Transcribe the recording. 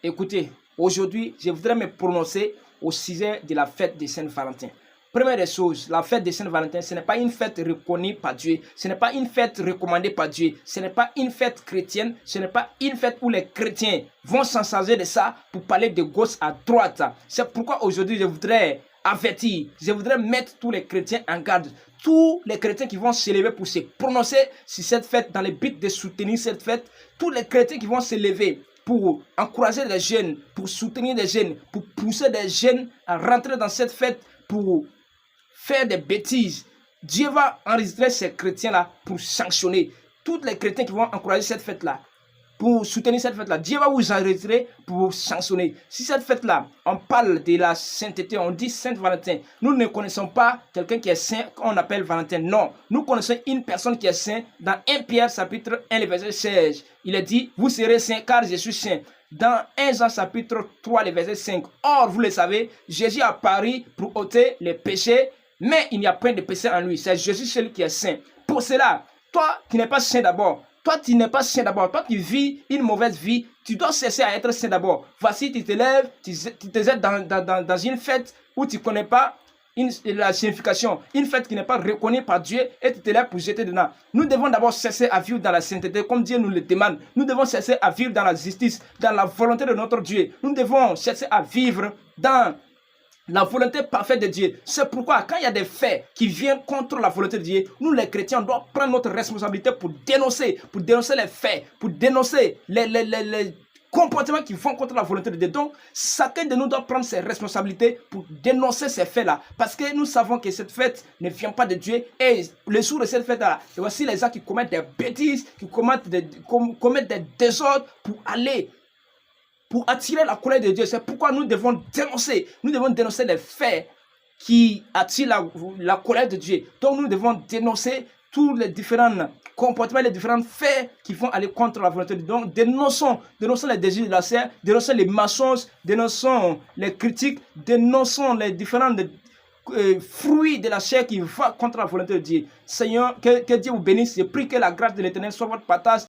Écoutez, aujourd'hui, je voudrais me prononcer au sujet de la fête de Saint-Valentin. Première des choses, la fête de Saint-Valentin, ce n'est pas une fête reconnue par Dieu, ce n'est pas une fête recommandée par Dieu, ce n'est pas une fête chrétienne, ce n'est pas une fête où les chrétiens vont s'en charger de ça pour parler de gauche à droite. C'est pourquoi aujourd'hui je voudrais avertir, je voudrais mettre tous les chrétiens en garde, tous les chrétiens qui vont se lever pour se prononcer sur cette fête dans le but de soutenir cette fête, tous les chrétiens qui vont se lever pour encourager les jeunes, pour soutenir les jeunes, pour pousser les jeunes à rentrer dans cette fête, pour faire des bêtises. Dieu va enregistrer ces chrétiens-là pour sanctionner. Tous les chrétiens qui vont encourager cette fête-là, pour soutenir cette fête-là, Dieu va vous enregistrer pour sanctionner. Si cette fête-là, on parle de la sainteté, on dit Saint-Valentin, nous ne connaissons pas quelqu'un qui est saint qu'on appelle Valentin. Non, nous connaissons une personne qui est saint dans 1 Pierre chapitre 1, le verset 16. Il est dit, vous serez saints car je suis saint. Dans 1 Jean chapitre 3, le verset 5. Or, vous le savez, Jésus est apparu pour ôter les péchés, mais il n'y a point de péché en lui. C'est Jésus seul qui est saint. Pour cela, toi qui n'es pas saint d'abord, toi tu n'es pas saint d'abord, toi qui vis une mauvaise vie, tu dois cesser à être saint d'abord. Voici, tu te lèves, tu te jettes dans une fête où tu ne connais pas la signification, une fête qui n'est pas reconnue par Dieu et tu te lèves pour jeter dedans. Nous devons d'abord cesser à vivre dans la sainteté comme Dieu nous le demande. Nous devons cesser à vivre dans la justice, dans la volonté de notre Dieu. Nous devons cesser à vivre dans la volonté parfaite de Dieu. C'est pourquoi quand il y a des faits qui viennent contre la volonté de Dieu, nous les chrétiens on doit prendre notre responsabilité pour dénoncer les faits, pour dénoncer les comportements qui vont contre la volonté de Dieu. Donc, chacun de nous doit prendre ses responsabilités pour dénoncer ces faits-là. Parce que nous savons que cette fête ne vient pas de Dieu. Et le jour de cette fête-là, c'est aussi les gens qui commettent des bêtises, qui commettent des désordres pour attirer la colère de Dieu. C'est pourquoi nous devons dénoncer les faits qui attirent la colère de Dieu. Donc nous devons dénoncer tous les différents comportements, les différents faits qui vont aller contre la volonté de Dieu. Donc dénonçons les désirs de la chair, dénonçons les mensonges, dénonçons les critiques, dénonçons les différents fruits de la chair qui vont contre la volonté de Dieu. Seigneur, que Dieu vous bénisse. Je prie que la grâce de l'Éternel soit votre partage